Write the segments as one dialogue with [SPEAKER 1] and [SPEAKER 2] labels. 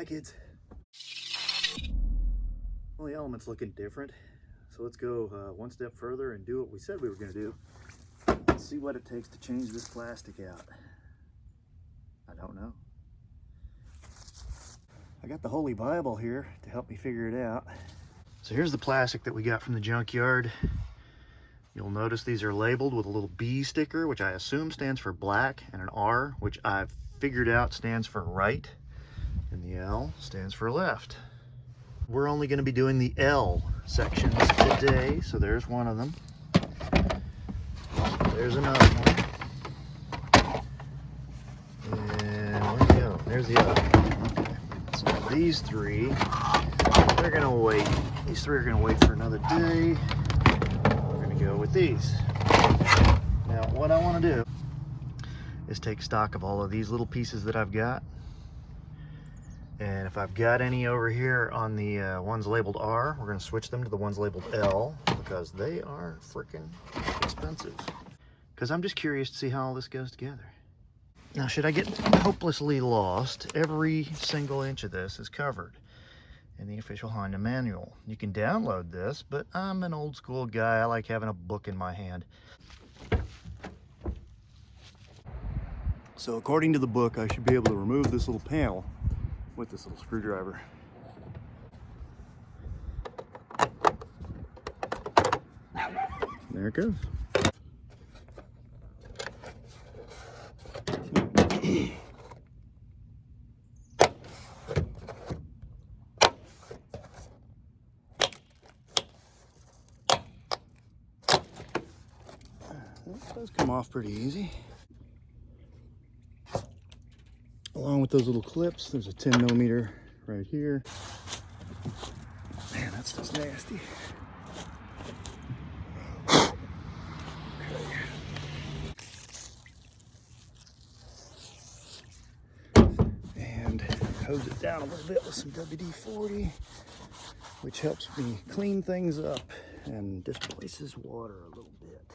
[SPEAKER 1] Hi kids. Well, the element's looking different, so let's go one step further and do what we said we were going to do. Let's see what it takes to change this plastic out. I don't know. I got the Holy Bible here to help me figure it out. So here's the plastic that we got from the junkyard. You'll notice these are labeled with a little B sticker, which I assume stands for black, and an R, which I've figured out stands for right, and the L stands for left. We're only going to be doing the L sections today, so there's one of them. There's another one. And where'd it go? There's the other one. Okay. So these three, they're going to wait. These three are going to wait for another day. We're going to go with these. Now, what I want to do is take stock of all of these little pieces that I've got. And if I've got any over here on the ones labeled R, we're going to switch them to the ones labeled L because they are freaking expensive. Because I'm just curious to see how all this goes together. Now, should I get hopelessly lost, every single inch of this is covered in the official Honda manual. You can download this, but I'm an old school guy. I like having a book in my hand. So according to the book, I should be able to remove this little panel with this little screwdriver. There it goes. That does come off pretty easy. Along with those little clips, there's a 10mm right here. Man, that's just nasty. And hose it down a little bit with some WD-40, which helps me clean things up and displaces water a little bit.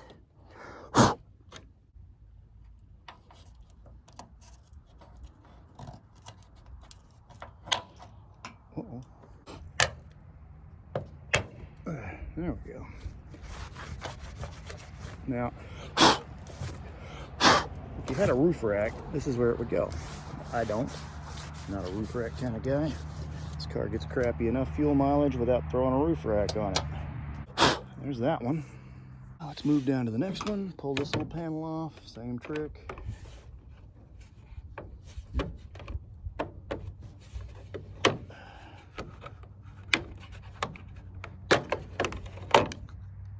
[SPEAKER 1] Uh-oh. There we go. Now, if you had a roof rack, this is where it would go. I don't. I'm not a roof rack kind of guy. This car gets crappy enough fuel mileage without throwing a roof rack on it. There's that one. Let's move down to the next one. Pull this little panel off. Same trick.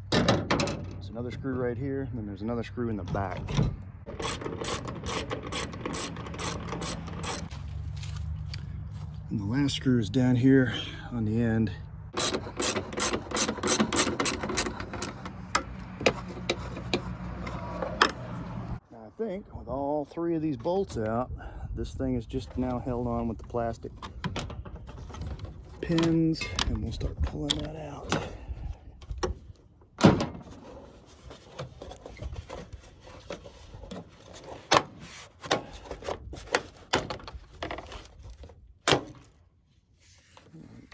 [SPEAKER 1] There's another screw right here, and then there's another screw in the back. And the last screw is down here on the end. Now I think with all three of these bolts out, this thing is just now held on with the plastic pins, and we'll start pulling that out.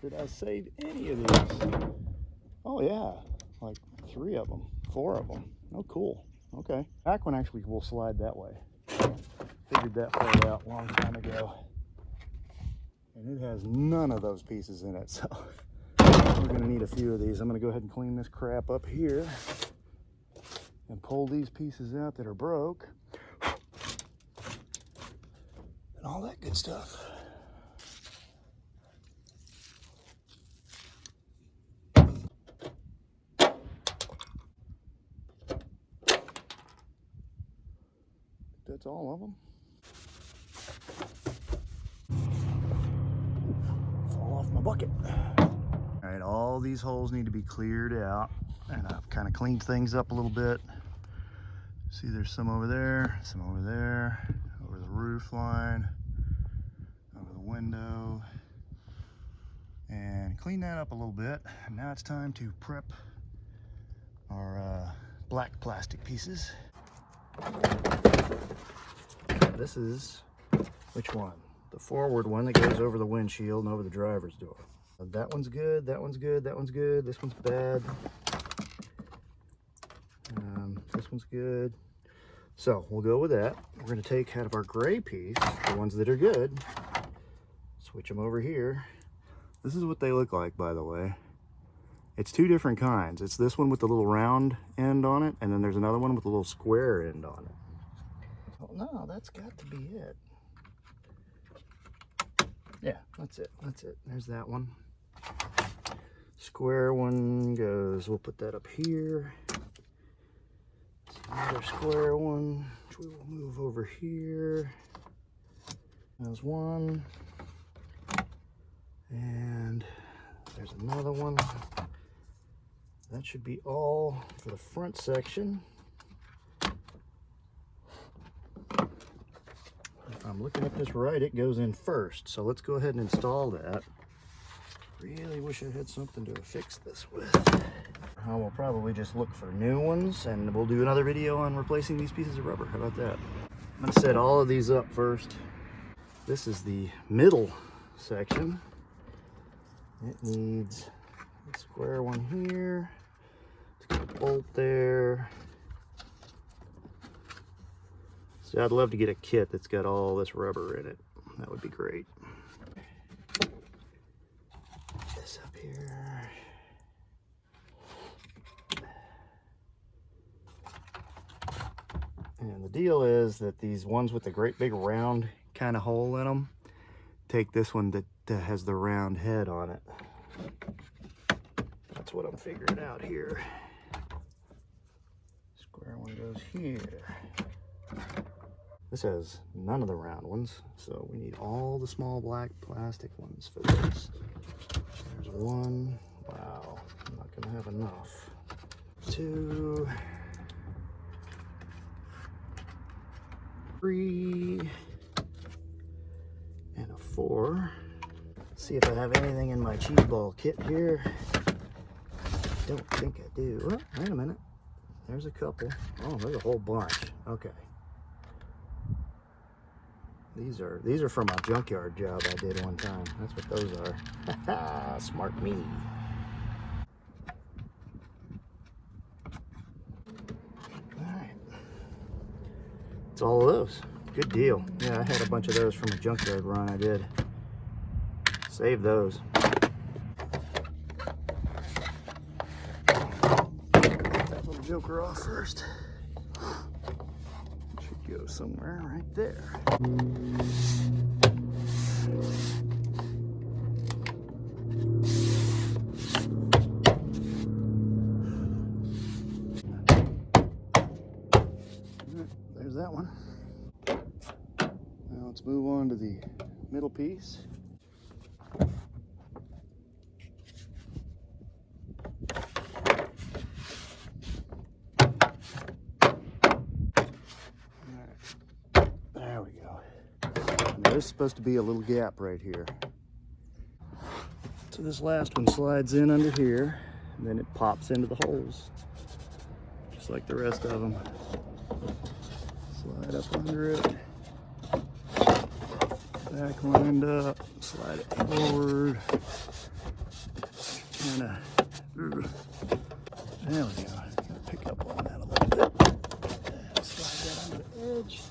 [SPEAKER 1] Did I save any of these? Oh yeah, like 3 of them, 4 of them. Oh cool, okay. Back one actually will slide that way. Figured that part out a long time ago. And it has none of those pieces in it, so we're gonna need a few of these. I'm gonna go ahead and clean this crap up here and pull these pieces out that are broke and all that good stuff. That's all of them. Fall off my bucket. All right, all these holes need to be cleared out, and I've kind of cleaned things up a little bit. See, there's some over there, over the roof line, over the window, and clean that up a little bit. Now it's time to prep our black plastic pieces. This is, which one? the forward one that goes over the windshield and over the driver's door. That one's good, that one's good, that one's good, this one's bad. This one's good. So we'll go with that. We're going to take out of our gray piece, the ones that are good, switch them over here. This is what they look like, by the way. It's two different kinds. It's this one with the little round end on it, and then there's another one with a little square end on it. Well, no, that's got to be it. Yeah, that's it. That's it. There's that one. Square one goes, we'll put that up here. Another square one, which we will move over here. There's one. And there's another one. That should be all for the front section. If I'm looking at this right, it goes in first. So let's go ahead and install that. Really wish I had something to fix this with. I will probably just look for new ones, and we'll do another video on replacing these pieces of rubber. How about that? I'm gonna set all of these up first. This is the middle section. It needs a square one here. It's got a bolt there. See, I'd love to get a kit that's got all this rubber in it. That would be great. This up here. And the deal is that these ones with the great big round kind of hole in them, take this one that has the round head on it. That's what I'm figuring out here. Square one goes here. This has none of the round ones, so we need all the small black plastic ones for this. There's one. Wow, I'm not gonna have enough. Two. 3 and a 4. See if I have anything in my cheese ball kit here. Don't think I do. Oh, wait a minute. There's a couple. Oh, there's a whole bunch. Okay. These are from a junkyard job I did one time. That's what those are. Smart me. It's all of those. Good deal. Yeah, I had a bunch of those from a junkyard run I did. Save those. Get that little joker off first. Should go somewhere right there. There's that one. Now let's move on to the middle piece. There we go. Now there's supposed to be a little gap right here. So this last one slides in under here, and then it pops into the holes, just like the rest of them. Slide up under it, back lined up, slide it forward, kind of, there we go, gotta pick up on that a little bit, and slide that under the edge.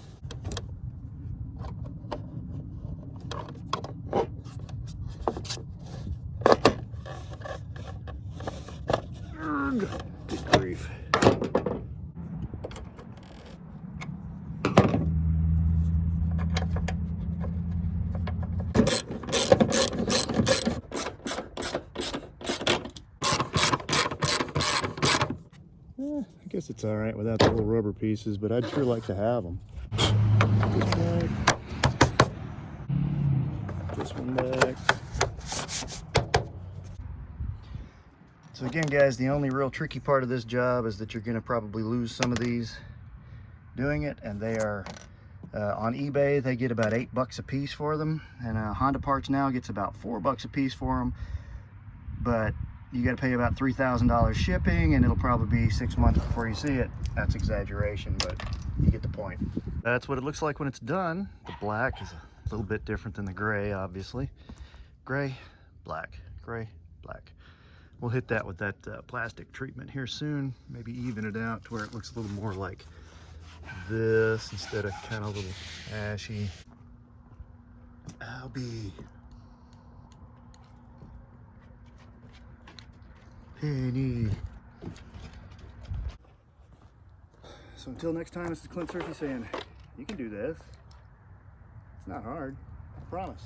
[SPEAKER 1] Good grief. I guess it's all right without the little rubber pieces, but I'd sure like to have them. This one back. So again, guys, the only real tricky part of this job is that you're going to probably lose some of these doing it, and they are on eBay. They get about $8 a piece for them, and Honda Parts now gets about $4 a piece for them. But you got to pay about $3,000 shipping, and it'll probably be 6 months before you see it. That's exaggeration, but you get the point. That's what it looks like when it's done. The black is a A little bit different than the gray, obviously. Gray, black, gray, black. We'll hit that with that plastic treatment here soon. Maybe even it out to where it looks a little more like this instead of kind of a little ashy. Albie. Penny. So until next time, this is Clint Searcy saying, you can do this. It's not hard, I promise.